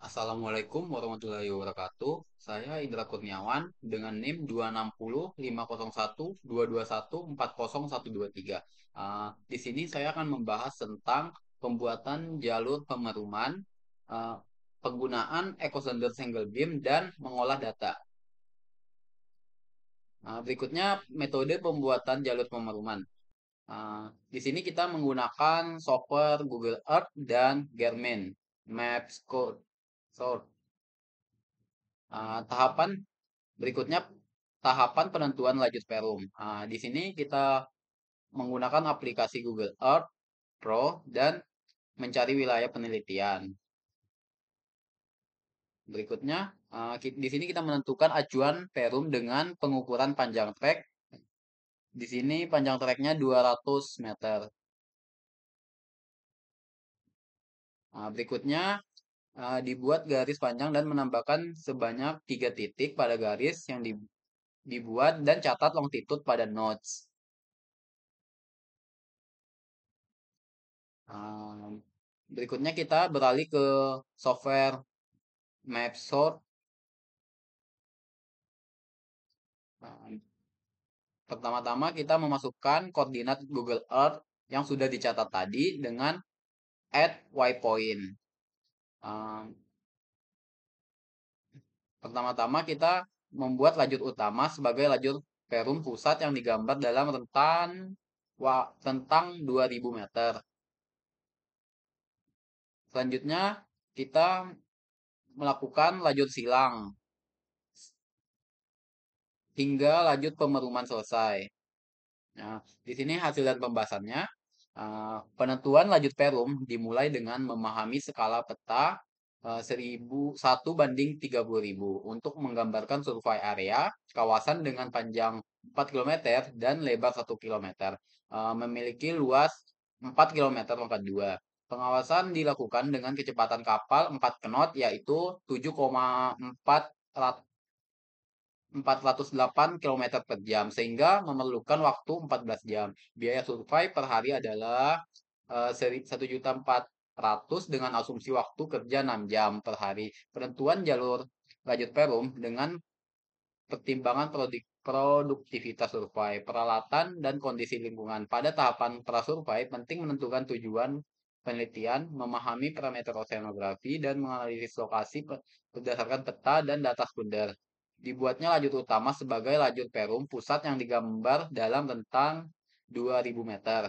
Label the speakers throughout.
Speaker 1: Assalamualaikum warahmatullahi wabarakatuh. Saya Indra Kurniawan dengan NIM 260501221401123. Di sini saya akan membahas tentang pembuatan jalur pemeruman, ah, penggunaan echo sounder single beam dan mengolah data. Berikutnya metode pembuatan jalur pemeruman. Di sini kita menggunakan software Google Earth dan Garmin Maps Code. Tahapan berikutnya tahapan penentuan lajur perum. Di sini kita menggunakan aplikasi Google Earth Pro dan mencari wilayah penelitian. Berikutnya, di sini kita menentukan acuan perum dengan pengukuran panjang trek. Di sini panjang treknya 200 meter. Berikutnya, dibuat garis panjang dan menambahkan sebanyak 3 titik pada garis yang dibuat dan catat longitude pada nodes. Um, Berikutnya kita beralih ke software Mapsort. Um, Pertama-tama kita memasukkan koordinat Google Earth yang sudah dicatat tadi dengan add waypoint. Um, Pertama-tama kita membuat lajur utama sebagai lajur perum pusat yang digambar dalam tentang 2000 meter. Selanjutnya kita melakukan lajur silang hingga lajur pemeruman selesai. Nah, di sini hasil dan pembahasannya. Penentuan lajur perum dimulai dengan memahami skala peta 1:30.000 untuk menggambarkan survei area kawasan dengan panjang 4 km dan lebar 1 km. Memiliki luas 4 km pangkat 2. Pengawasan dilakukan dengan kecepatan kapal 4 knot yaitu 7,408 km per jam sehingga memerlukan waktu 14 jam. Biaya survei per hari adalah 1.400.000 dengan asumsi waktu kerja 6 jam per hari. Penentuan jalur lajur perum dengan pertimbangan produktivitas survei, peralatan, dan kondisi lingkungan. Pada tahapan prasurvei, penting menentukan tujuan penelitian, memahami parameter oceanografi, dan menganalisis lokasi berdasarkan peta dan data sekunder. Dibuatnya lajur utama sebagai lajur perum pusat yang digambar dalam rentang 2000 meter.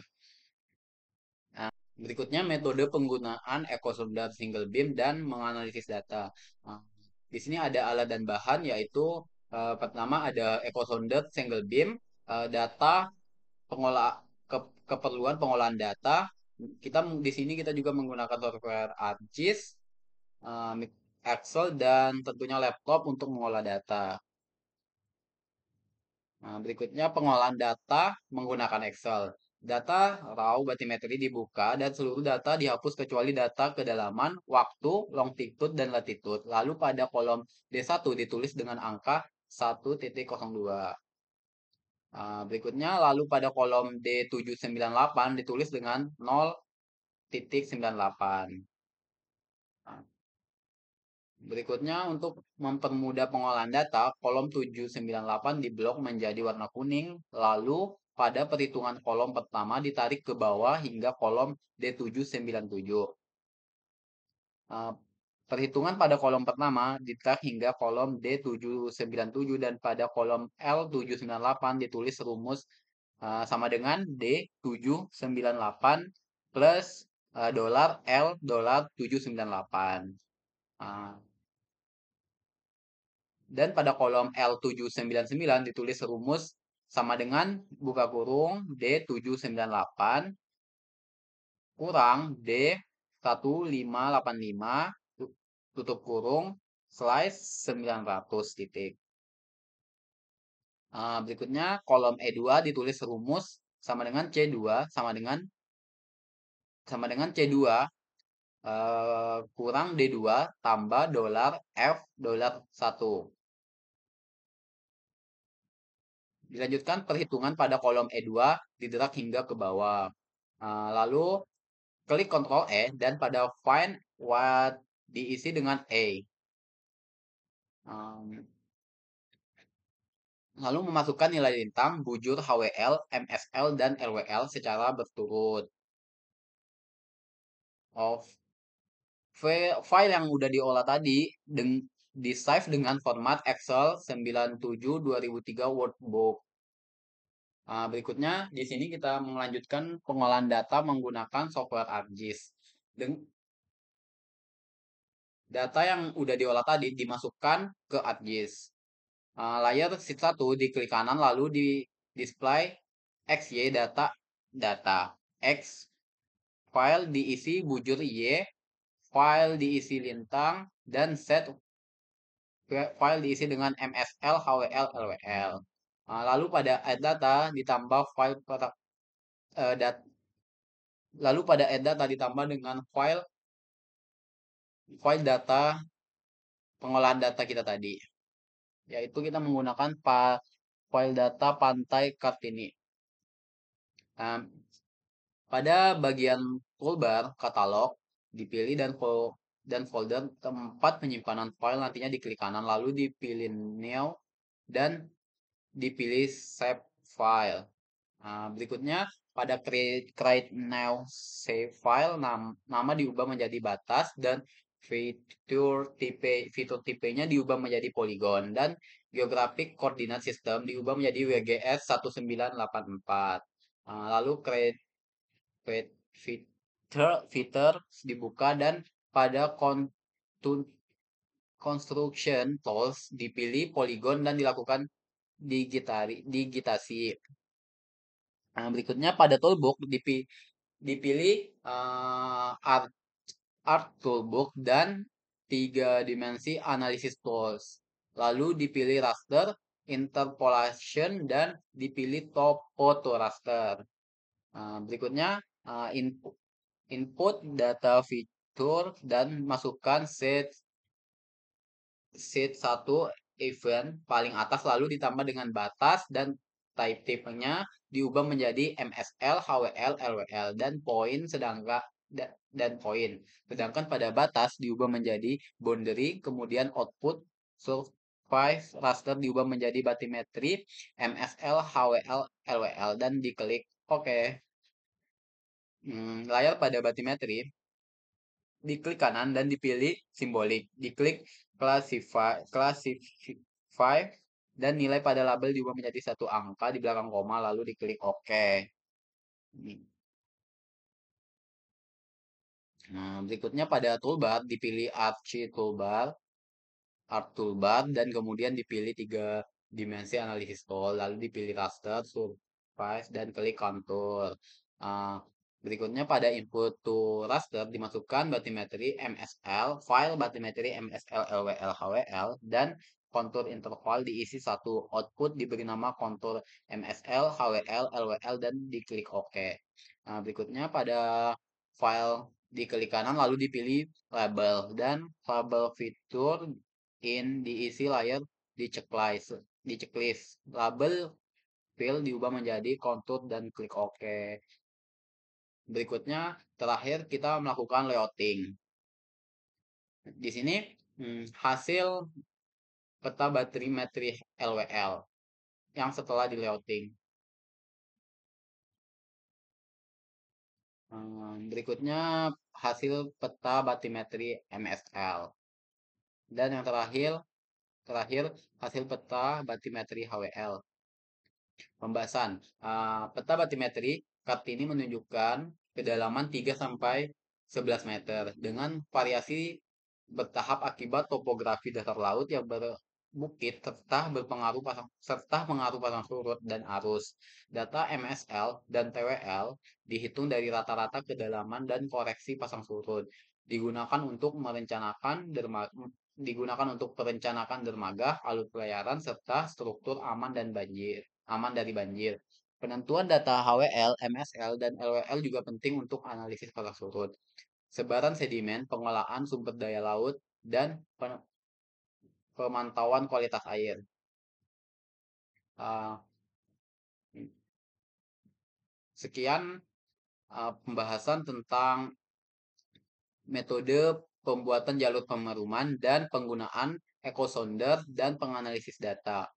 Speaker 1: Nah, berikutnya metode penggunaan echo sounder single beam dan menganalisis data. Nah, di sini ada alat dan bahan yaitu pertama ada echo sounder single beam, data pengolah keperluan pengolahan data. Di sini kita juga menggunakan software ArcGIS, eh, Excel dan tentunya laptop untuk mengolah data. Nah, berikutnya pengolahan data menggunakan Excel. Data raw batimetri dibuka dan seluruh data dihapus kecuali data kedalaman, waktu, longitude, dan latitude. Lalu pada kolom D1 ditulis dengan angka 1.02. Berikutnya lalu pada kolom D798 ditulis dengan 0.98. Berikutnya untuk mempermudah pengolahan data, kolom 798 diblok menjadi warna kuning, lalu pada perhitungan kolom pertama ditarik ke bawah hingga kolom D797. Uh, Perhitungan pada kolom pertama ditarik hingga kolom D797 dan pada kolom L798 ditulis rumus sama dengan D798 plus dolar L dolar 798. Dan pada kolom L799 ditulis rumus sama dengan buka kurung D798 kurang D1585 tutup kurung slice 900 titik. Berikutnya kolom E2 ditulis rumus sama dengan C2 sama dengan C2 kurang D2 tambah dolar F dolar 1. Dilanjutkan perhitungan pada kolom E2 didrag hingga ke bawah. Lalu klik Ctrl E dan pada Find What diisi dengan A. Lalu memasukkan nilai lintang, bujur HWL, MSL, dan LWL secara berturut. Of file yang udah diolah tadi di save dengan format Excel 97/2003 workbook. Nah, berikutnya di sini kita melanjutkan pengolahan data menggunakan software ArcGIS. Data yang udah diolah tadi dimasukkan ke ArcGIS. Layar sheet 1 diklik kanan lalu di display XY data. X file diisi bujur Y, file diisi lintang, dan set file diisi dengan MSL, HWL, LWL. Lalu pada add data ditambah lalu pada add data ditambah dengan file data pengolahan data kita tadi, yaitu kita menggunakan file data pantai Kartini. Nah, pada bagian toolbar katalog dipilih dan folder tempat penyimpanan file nantinya diklik kanan lalu dipilih new dan dipilih save file. Nah, berikutnya pada create now save file nama diubah menjadi batas dan fitur tipenya diubah menjadi polygon dan geographic coordinate system diubah menjadi WGS 1984. Lalu create fitur dibuka dan pada construction tools dipilih polygon dan dilakukan digitasi. Nah, berikutnya pada toolbox dipilih art toolbox dan 3 dimensi analisis tools. Lalu dipilih raster, interpolation, dan dipilih photo raster. Berikutnya input data fitur dan masukkan sheet 1 event paling atas lalu ditambah dengan batas dan tipenya diubah menjadi MSL, HWL, LWL dan poin sedangkan pada batas diubah menjadi boundary, kemudian output surface raster diubah menjadi bathymetry, MSL, HWL, LWL dan diklik OK. Layar pada bathymetry diklik kanan dan dipilih simbolik. Diklik classify dan nilai pada label diubah menjadi satu angka di belakang koma lalu diklik OK. Nah, berikutnya pada toolbar dipilih Art toolbar dan kemudian dipilih 3 dimensi analisis tool lalu dipilih raster, surface dan klik contour. Berikutnya pada input to raster dimasukkan bathymetry MSL, file bathymetry MSL, LWL, HWL, dan kontur interval diisi satu. Output diberi nama kontur MSL, HWL, LWL, dan diklik OK. Nah, berikutnya pada file diklik kanan lalu dipilih label dan label fitur diisi layar di checklist. Label fill diubah menjadi kontur dan klik OK. Berikutnya terakhir kita melakukan layouting. Di sini hasil peta bathymetry LWL yang setelah di layouting. Berikutnya hasil peta bathymetry MSL. Dan yang terakhir hasil peta bathymetry HWL. Pembahasan. Peta bathymetry Kartini menunjukkan kedalaman 3 sampai 11 meter dengan variasi bertahap akibat topografi dasar laut yang berbukit serta pengaruh pasang surut dan arus. Data MSL dan TWL dihitung dari rata-rata kedalaman dan koreksi pasang surut. Digunakan untuk perencanaan dermaga, alur pelayaran serta struktur aman dari banjir. Penentuan data HWL, MSL, dan LWL juga penting untuk analisis pasang surut, sebaran sedimen, pengolahan sumber daya laut, dan pemantauan kualitas air. Sekian pembahasan tentang metode pembuatan jalur pemaruman, dan penggunaan echo sounder dan penganalisis data.